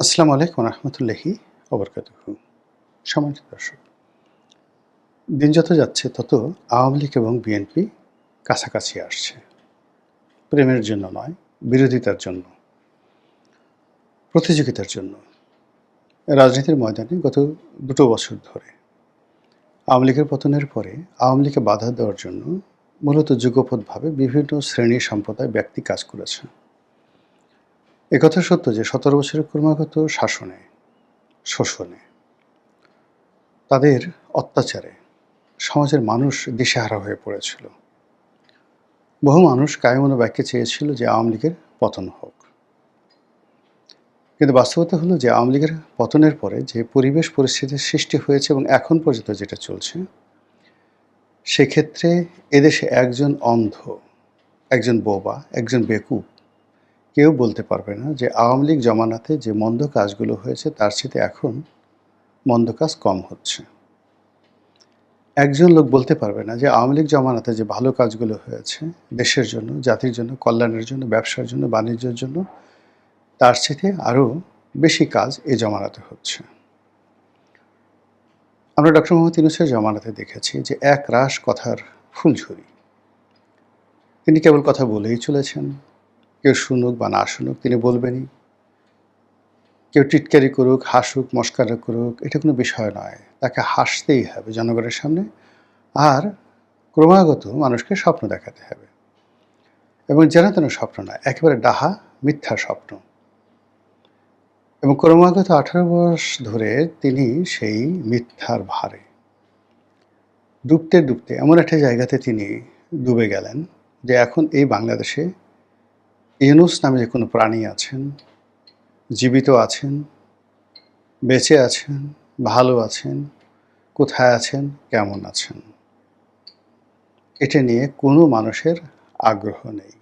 আসসালামু আলাইকুম রহমতুল্লাহি ওবরকাতুহু। সম্মানিত দর্শক, দিন যত যাচ্ছে তত আওয়ামী লীগ এবং বিএনপি কাছাকাছি আসছে। প্রেমের জন্য নয়, বিরোধিতার জন্য, প্রতিযোগিতার জন্য। রাজনীতির ময়দানে গত ২ বছর ধরে আওয়ামী লীগের পতনের পরে আওয়ামী লীগকে বাধা দেওয়ার জন্য মূলত যুগপৎভাবে বিভিন্ন শ্রেণী সম্প্রদায় ব্যক্তি কাজ করেছে। একথা সত্য যে ১৭ বছরের ক্রমাগত শাসনে, শোষণে, তাদের অত্যাচারে সমাজের মানুষ দিশেহারা হয়ে পড়েছিল। বহু মানুষ কায়মনো বাক্যে চেয়েছিল যে আওয়ামী লীগের পতন হোক। কিন্তু বাস্তবতা হলো যে আওয়ামী লীগের পতনের পরে যে পরিবেশ পরিস্থিতির সৃষ্টি হয়েছে এবং এখন পর্যন্ত যেটা চলছে, সেক্ষেত্রে এদেশে একজন অন্ধ, একজন বোবা, একজন বেকুব কেউ বলতে পারবে না যে আওয়ামী লীগ জমানাতে যে মন্দ কাজগুলো হয়েছে তার চেয়ে এখন মন্দ কাজ কম হচ্ছে। একজন লোক বলতে পারবে না যে আওয়ামী লীগ জমানাতে যে ভালো কাজগুলো হয়েছে দেশের জন্য, জাতির জন্য, কল্যাণের জন্য, ব্যবসার জন্য, বাণিজ্যের জন্য, তার চেয়ে আরও বেশি কাজ এ জমানাতে হচ্ছে। আমরা ডক্টর মোহাম্মদ ইউনূসের জমানাতে দেখেছি যে এক রাশ কথার ফুলঝুরি। তিনি কেবল কথা বলেই চলেছেন। কেউ শুনুক বা না শুনুক তিনি বলবেনই। কেউ টিটকারি করুক, হাসুক, মস্কারা করুক, এটা কোনো বিষয় নয়। তাকে হাসতেই হবে জনগণের সামনে, আর ক্রমাগত মানুষকে স্বপ্ন দেখাতে হবে। এবং যেন তেন স্বপ্ন নয়, একেবারে ডাহা মিথ্যা স্বপ্ন। এবং ক্রমাগত 18 বর্ষ ধরে তিনি সেই মিথ্যার ভারে ডুবতে ডুবতে এমন একটা জায়গাতে তিনি ডুবে গেলেন যে এখন এই বাংলাদেশে ইউনূস নামে যে কোনো প্রাণী আছেন, জীবিত আছেন, বেঁচে আছেন, ভালো আছেন, কোথায় আছেন, কেমন আছেন, এটা নিয়ে কোনো মানুষের আগ্রহ নেই।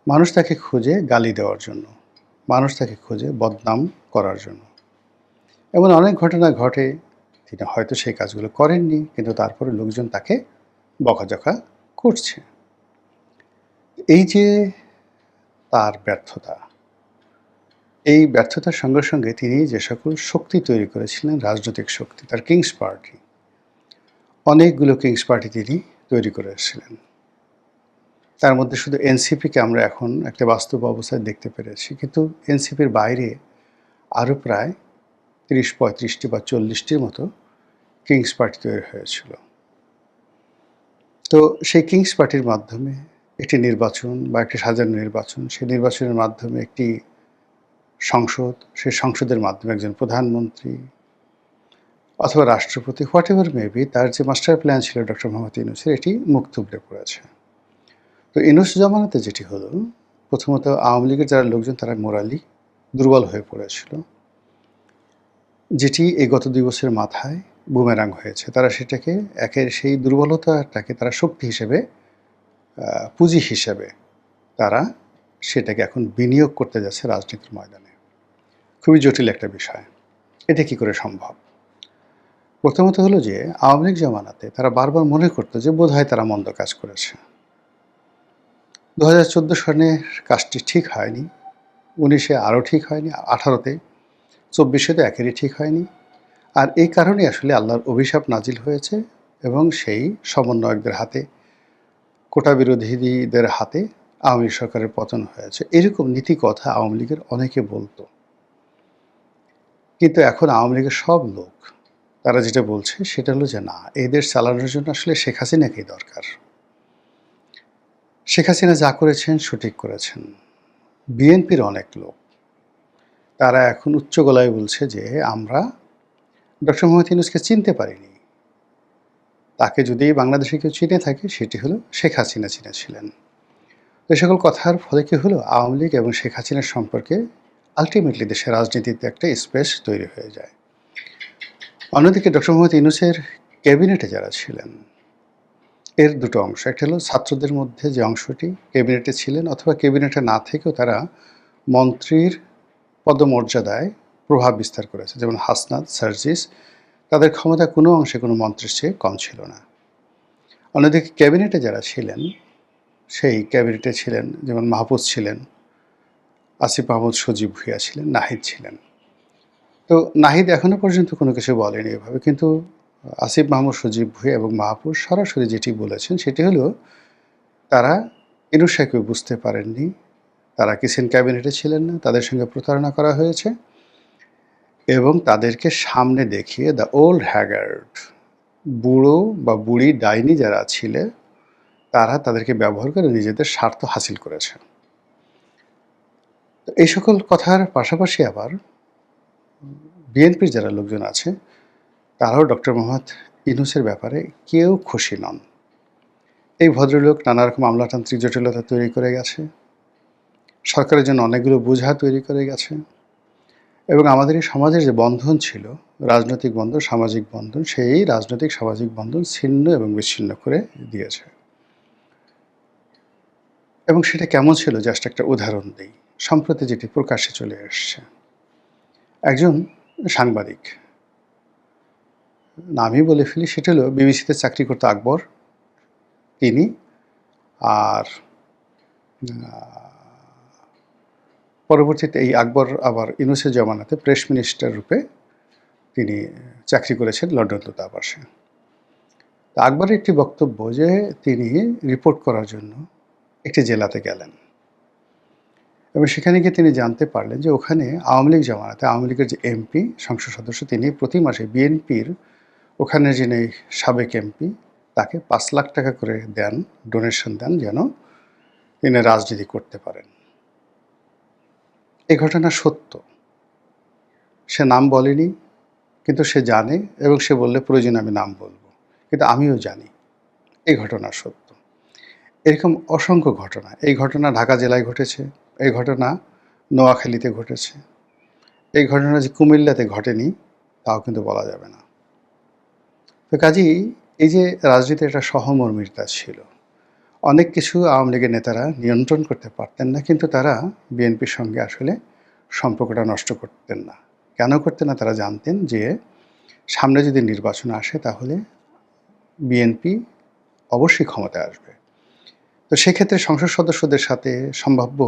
মানুষ তাকে খুঁজে গালি দেওয়ার জন্য, মানুষ তাকে খুঁজে বদনাম করার জন্য। এমন অনেক ঘটনা ঘটে, তিনি হয়তো সেই কাজগুলো করেননি, কিন্তু তারপরে লোকজন তাকে বকাঝকা করছে। এই যে তার ব্যর্থতা, এই ব্যর্থতার সঙ্গে সঙ্গে তিনি যে সকল শক্তি তৈরি করেছিলেন, রাজনৈতিক শক্তি, তার কিংস পার্টি, অনেকগুলো কিংস পার্টি তিনি তৈরি করে এসেছিলেন। তার মধ্যে শুধু এনসিপিকে আমরা এখন একটা বাস্তব অবস্থায় দেখতে পেরেছি, কিন্তু এনসিপির বাইরে আরও প্রায় ৩০-৩৫টি বা ৪০টির মতো কিংস পার্টি তৈরি হয়েছিল। তো সেই কিংস পার্টির মাধ্যমে একটি নির্বাচন বা একটি সাজানো নির্বাচন, সেই নির্বাচনের মাধ্যমে একটি সংসদ, সেই সংসদের মাধ্যমে একজন প্রধানমন্ত্রী অথবা রাষ্ট্রপতি, হোয়াট এভার মেবি, তার যে মাস্টার প্ল্যান ছিল ডক্টর মোহাম্মদ ইউনূসের, এটি মুখ থুবড়ে পড়েছে। তো ইউনূস জমানাতে যেটি হলো, প্রথমত আওয়ামী লীগের যারা লোকজন তারা মোরালি দুর্বল হয়ে পড়েছিল, যেটি এই গত 2 বছরের মাথায় বুমেরাং হয়েছে। তারা সেটাকে সেই দুর্বলতাটাকে তারা শক্তি হিসেবে, পুঁজি হিসেবে তারা সেটাকে এখন বিনিয়োগ করতে যাচ্ছে রাজনীতির ময়দানে। খুবই জটিল একটা বিষয়। এটা কী করে সম্ভব? প্রথমত হলো যে আওয়ামী লীগ জমানাতে তারা বারবার মনে করতো যে বোধহয় তারা মন্দ কাজ করেছে। 2014 সনের কাজটি ঠিক হয়নি, 19-এ আরও ঠিক হয়নি, 18-তে, 24-এ তো একেবারেই ঠিক হয়নি। আর এই কারণেই আসলে আল্লাহর অভিশাপ নাজিল হয়েছে এবং সেই সমন্বয়কদের হাতে, কোটা বিরোধীদের হাতে আওয়ামী লীগ সরকারের পতন হয়েছে। এরকম নীতি কথা আওয়ামী লীগের অনেকে বলতো। কিন্তু এখন আওয়ামী লীগের সব লোক তারা যেটা বলছে সেটা হলো যে না, এই দেশ চালানোর জন্য আসলে শেখ হাসিনাকেই দরকার। শেখ হাসিনা যা করেছেন সঠিক করেছেন। বিএনপির অনেক লোক তারা এখন উচ্চ গলায় বলছে যে আমরা ডক্টর মোহাম্মদ ইউনূসকে চিনতে পারিনি। তাকে যদি বাংলাদেশে কেউ চিনে থাকে সেটি হলো শেখ হাসিনা চিনেছিলেন। এই সকল কথার ফলে কী হলো, আওয়ামী লীগ এবং শেখ হাসিনার সম্পর্কে আলটিমেটলি দেশের রাজনীতিতে একটা স্পেস তৈরি হয়ে যায়। অন্যদিকে ডক্টর মোহাম্মদ ইউনূসের ক্যাবিনেটে যারা ছিলেন, এর দুটো অংশ। একটা হলো ছাত্রদের মধ্যে যে অংশটি ক্যাবিনেটে ছিলেন অথবা ক্যাবিনেটে না থেকেও তারা মন্ত্রীর পদমর্যাদায় প্রভাব বিস্তার করেছে, যেমন হাসনাত, সার্জিস, তাদের ক্ষমতা কোনো অংশে কোনো মন্ত্রীর চেয়ে কম ছিল না। অন্যদিকে ক্যাবিনেটে যারা ছিলেন, সেই ক্যাবিনেটে ছিলেন যেমন মাহফুজ ছিলেন, আসিফ মাহমুদ সজীব ভূঁইয়া ছিলেন, নাহিদ ছিলেন। তো নাহিদ এখনো পর্যন্ত কোনো কিছু বলেনি এভাবে, কিন্তু আসিফ মাহমুদ সজীব ভূঁইয়া এবং মাহফুজ সরাসরি যেটি বলেছেন সেটি হলো তারা ইনুস সাহেবকে বুঝতে পারেননি, তারা কিচেন ক্যাবিনেটে ছিলেন না, তাদের সঙ্গে প্রতারণা করা হয়েছে এবং তাদেরকে সামনে দেখিয়ে দ্য ওল্ড হ্যাগার্ড, বুড়ো বা বুড়ি ডাইনি যারা ছিলে তারা তাদেরকে ব্যবহার করে নিজেদের স্বার্থ হাসিল করেছে। তো এই সকল কথার পাশাপাশি আবার বিএনপির যারা লোকজন আছে তারাও ডক্টর মোহাম্মদ ইউনূসের ব্যাপারে কেউ খুশি নন। এই ভদ্রলোক নানা রকম আমলাতান্ত্রিক জটিলতা তৈরি করে গেছে, সরকারের জন্য অনেকগুলো বোঝা তৈরি করে গেছে এবং আমাদের এই সমাজের যে বন্ধন ছিল, রাজনৈতিক বন্ধন, সামাজিক বন্ধন, সেই রাজনৈতিক সামাজিক বন্ধন ছিন্ন এবং বিচ্ছিন্ন করে দিয়েছে। এবং সেটা কেমন ছিল জাস্ট একটা উদাহরণ দিই। সম্প্রতি যেটি প্রকাশ্যে চলে এসছে, একজন সাংবাদিক, নামই বলে ফেলি, সেটা হলো বিবিসিতে চাকরি করতো আকবর, তিনি আর পরবর্তীতে এই আকবর আবার ইউনূসের জমানাতে প্রেস মিনিস্টার রূপে তিনি চাকরি করেছেন লন্ডন দূতাবাসে। আকবরের একটি বক্তব্য যে তিনি রিপোর্ট করার জন্য একটি জেলাতে গেলেন এবং সেখানে গিয়ে তিনি জানতে পারলেন যে ওখানে আওয়ামী লীগ জমানাতে আওয়ামী লীগের যে এমপি সংসদ সদস্য, তিনি প্রতি মাসে বিএনপির ওখানে যিনি সাবেক এমপি তাকে 5 লাখ টাকা করে দেন, ডোনেশন দেন, যেন তিনি রাজনীতি করতে পারেন। এই ঘটনা সত্য, সে নাম বলেনি কিন্তু সে জানে এবং সে বললে প্রয়োজনে আমি নাম বলবো, কিন্তু আমিও জানি এই ঘটনা সত্য। এরকম অসংখ্য ঘটনা, এই ঘটনা ঢাকা জেলায় ঘটেছে, এই ঘটনা নোয়াখালীতে ঘটেছে, এই ঘটনা যে কুমিল্লাতে ঘটেনি তাও কিন্তু বলা যাবে না। তো কাজেই এই যে রাজনীতির একটা সহমর্মিতা ছিল, অনেক কিছু আওয়ামী লীগের নেতারা নিয়ন্ত্রণ করতে পারতেন না, কিন্তু তারা বিএনপির সঙ্গে আসলে সম্পর্কটা নষ্ট করতেন না। কেন করতেন না? তারা জানতেন যে সামনে যদি নির্বাচন আসে তাহলে বিএনপি অবশ্যই ক্ষমতায় আসবে। তো সেক্ষেত্রে সংসদ সদস্যদের সাথে, সম্ভাব্য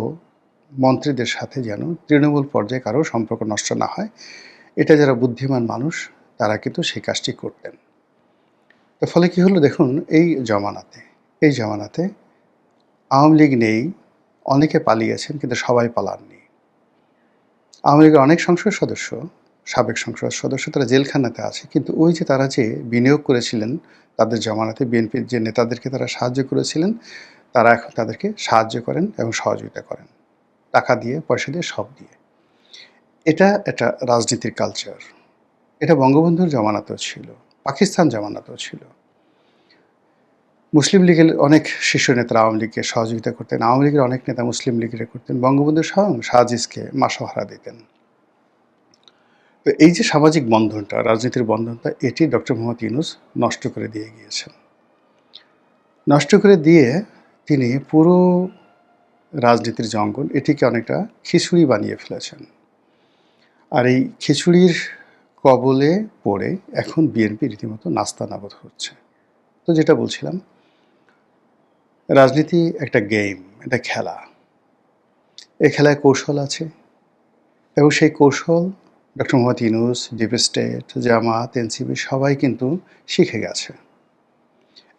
মন্ত্রীদের সাথে যেন তৃণমূল পর্যায়ে কারো সম্পর্ক নষ্ট না হয়, এটা যারা বুদ্ধিমান মানুষ তারা কিন্তু সেই কাজটি করতেন। তো ফলে কী হলো দেখুন, এই জামানাতে আওয়ামী লীগ নেই, অনেকে পালিয়েছেন কিন্তু সবাই পালাননি। আওয়ামী লীগের অনেক সংসদ সদস্য, সাবেক সংসদ সদস্য, তারা জেলখানাতে আছে, কিন্তু ওই যে তারা যে বিনিয়োগ করেছিলেন তাদের জামানাতে, বিএনপির যে নেতাদেরকে তারা সাহায্য করেছিলেন, তারা এখন তাদেরকে সাহায্য করেন এবং সহযোগিতা করেন, টাকা দিয়ে, পয়সা দিয়ে, সব দিয়ে। এটা একটা রাজনীতির কালচার। এটা বঙ্গবন্ধুর জামানাতেও ছিল, পাকিস্তান জামানাতেও ছিল। মুসলিম লীগের অনেক শীর্ষ নেতারা আওয়ামী লীগকে সহযোগিতা করতেন, আওয়ামী লীগের অনেক নেতা মুসলিম লীগের করতেন, বঙ্গবন্ধু স্বয়ং শাহজিজকে মাসোহারা দিতেন। তো এই যে সামাজিক বন্ধনটা, রাজনীতির বন্ধনটা, এটি ডক্টর মোহাম্মদ ইউনূস নষ্ট করে দিয়ে গিয়েছেন। নষ্ট করে দিয়ে তিনি পুরো রাজনীতির যে অঙ্গন, এটিকে অনেকটা খিচুড়ি বানিয়ে ফেলেছেন। আর এই খিচুড়ির কবলে পড়ে এখন বিএনপি রীতিমতো নাস্তানাবুদ হচ্ছে। তো যেটা বলছিলাম, রাজনীতি একটা গেম, একটা খেলা। এই খেলায় কৌশল আছে এবং সেই কৌশল doctor Mohammad Yunus, deep state, Jamaat, NCP সবাই কিন্তু শিখে গেছে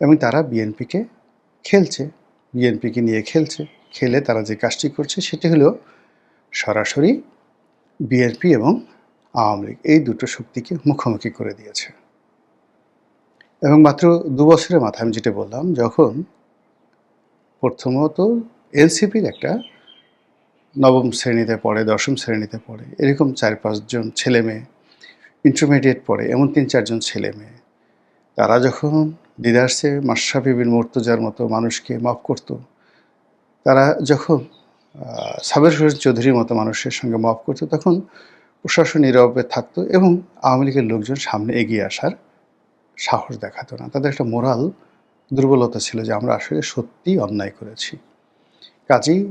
এবং তারা বিএনপিকে খেলছে, বিএনপিকে নিয়ে খেলছে। খেলে তারা যে কাজটি করছে সেটি হলো সরাসরি বিএনপি এবং আওয়ামী লীগ এই দুটো শক্তিকে মুখোমুখি করে দিয়েছে। এবং মাত্র 2 বছরের মাথায় আমি যেটা বললাম, যখন প্রথমত এনসিপির একটা নবম শ্রেণীতে পড়ে, দশম শ্রেণীতে পড়ে, এরকম 4-5 জন ছেলে মেয়ে, ইন্টারমিডিয়েট পড়ে এমন 3-4 জন ছেলে মেয়ে, তারা যখন দিদারসে মাশরাফি বিন মুর্তজার মতো মানুষকে মাফ করতো, তারা যখন সাবের হোসেন চৌধুরীর মতো মানুষের সঙ্গে মাফ করতো, তখন প্রশাসন নীরবে থাকতো এবং আওয়ামী লীগের লোকজন সামনে এগিয়ে আসার সাহস দেখাতো না। তাদের একটা মোরাল দুর্বলতা ছিল যে আমরা আসলে সত্যিই অন্যায় করেছি। কাজেই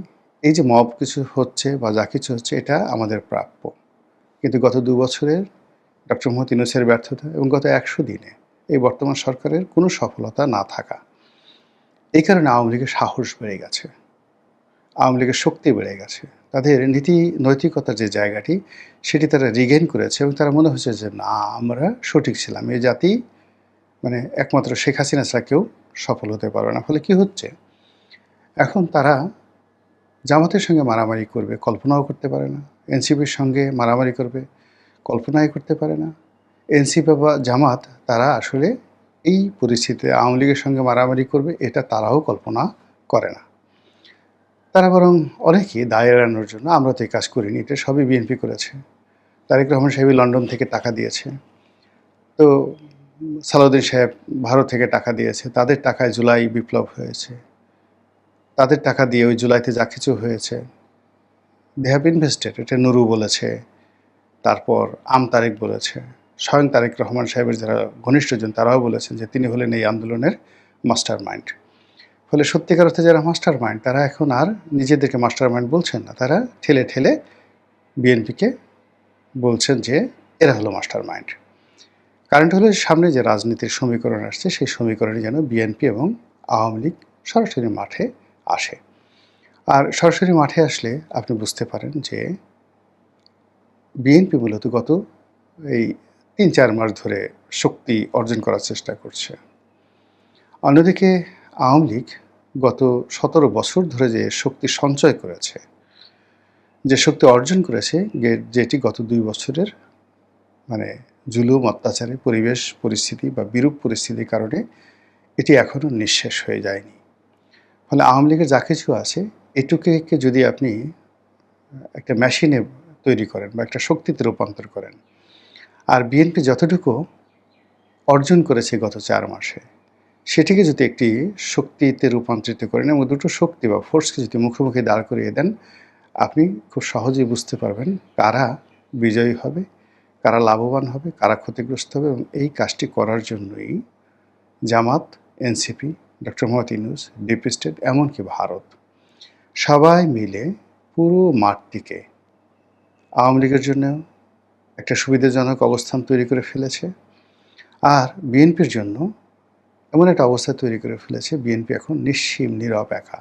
এই যে মব কিছু হচ্ছে বা যা কিছু হচ্ছে, এটা আমাদের প্রাপ্য। কিন্তু গত 2 বছরের ডক্টর মোহাম্মদ ইউনূসের ব্যর্থতা এবং গত 100 দিনে এই বর্তমান সরকারের কোনো সফলতা না থাকা, এই কারণে আওয়ামী লীগের সাহস বেড়ে গেছে, আওয়ামী লীগের শক্তি বেড়ে গেছে। তাদের নীতি নৈতিকতার যে জায়গাটি সেটি তারা রিগেইন করেছে এবং তারা মনে হচ্ছে যে না আমরা সঠিক ছিলাম, এই জাতি মানে একমাত্র শেখ হাসিনা ছাড়া কেউ সফল হতে পারবে না। ফলে কি হচ্ছে, এখন তারা জামাতের সঙ্গে মারামারি করবে কল্পনাও করতে পারে না, এনসিপির সঙ্গে মারামারি করবে কল্পনাই করতে পারে না। এনসিপি বা জামাত তারা আসলে এই পরিস্থিতিতে আওয়ামী লীগের সঙ্গে মারামারি করবে এটা তারাও কল্পনা করে না। তারা বরং অনেকেই দায় এড়ানোর জন্য আমরা তো এই কাজ করিনি, এটা সবই বিএনপি করেছে, তারেক রহমান সাহেব লন্ডন থেকে টাকা দিয়েছে, তো সালাউদ্দিন সাহেব ভারত থেকে টাকা দিয়েছে, তাদের টাকায় জুলাই বিপ্লব হয়েছে, তাদের টাকা দিয়ে ওই জুলাইতে যা কিছু হয়েছে দে হ্যাভ ইনভেস্টেড, এটা নুরু বলেছে, তারপর তারেক বলেছে, স্বয়ং তারেক রহমান সাহেবের যারা ঘনিষ্ঠজন তারাও বলেছেন যে তিনি হলেন এই আন্দোলনের মাস্টার মাইন্ড। ফলে সত্যিকার অর্থে যারা মাস্টার মাইন্ড তারা এখন আর নিজেদেরকে মাস্টার মাইন্ড বলছেন না, তারা ঠেলে ঠেলে বিএনপিকে বলছেন যে এরা হলো মাস্টার মাইন্ড। কারণ হলো সামনে যে রাজনীতির সমীকরণ আসছে সেই সমীকরণে যেন বিএনপি এবং আওয়ামী লীগ সরাসরি মাঠে আসে। আর সরাসরি মাঠে আসলে আপনি বুঝতে পারেন যে বিএনপি মূলত গত এই ৩-৪ মাস ধরে শক্তি অর্জন করার চেষ্টা করছে। অন্যদিকে আওয়ামী লীগ গত ১৭ বছর ধরে যে শক্তি সঞ্চয় করেছে, যে শক্তি অর্জন করেছে, যেটি গত ২ বছরের মানে জুলুম অত্যাচারে পরিবেশ পরিস্থিতি বা বিরূপ পরিস্থিতির কারণে এটি এখনও নিঃশেষ হয়ে যায়নি। ফলে আওয়ামী লীগের যা কিছু আছে এটুকুকে যদি আপনি একটা মেশিনে তৈরি করেন বা একটা শক্তিতে রূপান্তর করেন, আর বিএনপি যতটুকু অর্জন করেছে গত ৪ মাসে সেটিকে যদি একটি শক্তিতে রূপান্তরিত করেন এবং দুটো শক্তি বা ফোর্সকে যদি মুখোমুখি দাঁড় করিয়ে দেন, আপনি খুব সহজেই বুঝতে পারবেন কারা বিজয়ী হবে, কারা লাভবান হবে, কারা ক্ষতিগ্রস্ত হবে। এবং এই কাজটি করার জন্যই Jamaat, NCP, doctor Mohammad Yunus, deep state, এমনকি ভারত সবাই মিলে পুরো মাঠটিকে আওয়ামী লীগের জন্য একটা সুবিধাজনক অবস্থান তৈরি করে ফেলেছে, আর বিএনপির জন্য এমন একটা অবস্থা তৈরি করে ফেলেছে বিএনপি এখন নিশ্চিম নীরব একা।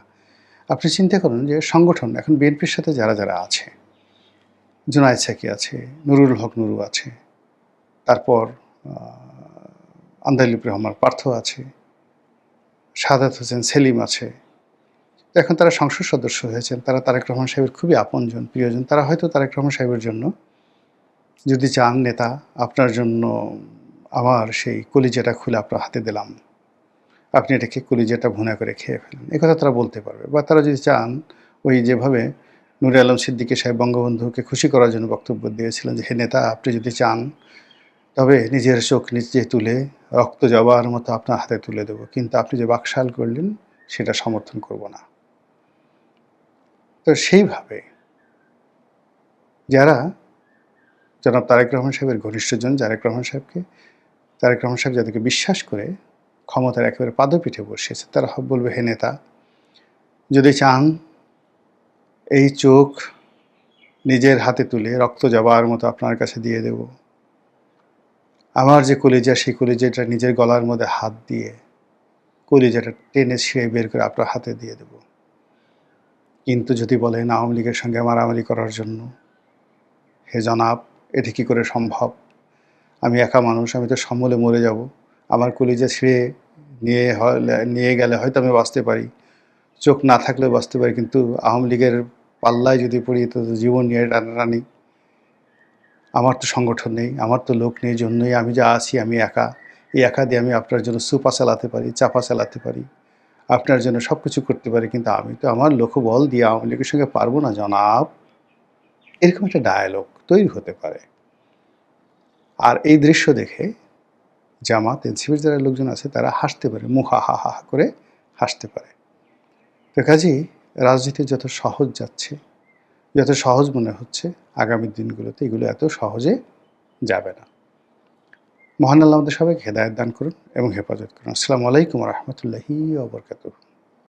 আপনি চিন্তা করুন যে সংগঠন এখন বিএনপির সাথে যারা যারা আছে, জুনায়েদ সাকি আছে, নুরুল হক নুরু আছে, তারপর আন্দালিব রহমান পার্থ আছে, সাদাত হোসেন সেলিম আছে, এখন তারা সংসদ সদস্য হয়েছেন, তারা তারেক রহমান সাহেবের খুবই আপনজন প্রিয়জন। তারা হয়তো তারেক রহমান সাহেবের জন্য যদি চান নেতা আপনার জন্য আমার সেই কলিজাটা খুলে আপনার হাতে দিলাম, আপনি এটাকে কলিজাটা ভুনা করে খেয়ে ফেলেন, একথা তারা বলতে পারবে। বা তারা যদি চান ওই যেভাবে নূরে আলম সিদ্দিকী সাহেব বঙ্গবন্ধুকে খুশি করার জন্য বক্তব্য দিয়েছিলেন যে হে নেতা আপনি যদি চান তবে নিজের চোখ নিচে তুলে রক্ত জবার মতো আপনার হাতে তুলে দেবো, কিন্তু আপনি যে বাকশাল করলেন সেটা সমর্থন করব না। তো সেইভাবে যারা জনাব তারেক রহমান সাহেবের ঘনিষ্ঠজন, তারেক রহমান সাহেব যাদেরকে বিশ্বাস করে ক্ষমতার একেবারে পাদপীঠে বসিয়েছে, তারা বলবে হে নেতা যদি চান এই চোখ নিজের হাতে তুলে রক্ত জবার মতো আপনার কাছে দিয়ে দেব, আমার যে কলিজা সেই কলিজাটা নিজের গলার মধ্যে হাত দিয়ে কলিজাটা টেনে ছিঁড়ে বের করে আপনার হাতে দিয়ে দেব। কিন্তু যদি বলেন আওয়ামী লীগের সঙ্গে মারামারি করার জন্য, হে জনাব এটি কী করে সম্ভব, আমি একা মানুষ, আমি তো সমূলে মরে যাব, আমার কলিজা ছিঁড়ে নিয়ে গেলে হয়তো আমি বাঁচতে পারি, চোখ না থাকলেও বাঁচতে পারি, কিন্তু আওয়ামী লীগের পাল্লায় যদি পড়ি তো জীবন নিয়ে টানাটানি, আমার তো সংগঠন নেই, আমার তো লোক নেই, জন্যই আমি যা আছি আমি একা, এই একা দিয়ে আমি আপনার জন্য সুপা চালাতে পারি, চাপা চালাতে পারি, আপনার জন্য সব কিছু করতে পারি, কিন্তু আমি তো আমার লোকবল দিয়ে আওয়ামী লীগের সঙ্গে পারবো না জনাব। এরকম একটা ডায়ালগ তৈরি হতে পারে। আর এই দৃশ্য দেখে জামাত, এনসিপির যারা লোকজন আছে তারা হাসতে পারে, মুখ হা হা করে হাসতে পারে। তো কাজেই রাজনীতি যত সহজ যাচ্ছে, যত সহজ মনে হচ্ছে, আগামী দিনগুলোতে এগুলো এত সহজে যাবে না। মহান আল্লাহ আমাদের সবাইকে হেদায়েত দান করুন এবং হেফাজত করুন। আসসালামু আলাইকুম ওয়া রাহমাতুল্লাহি ওয়া বারাকাতুহু।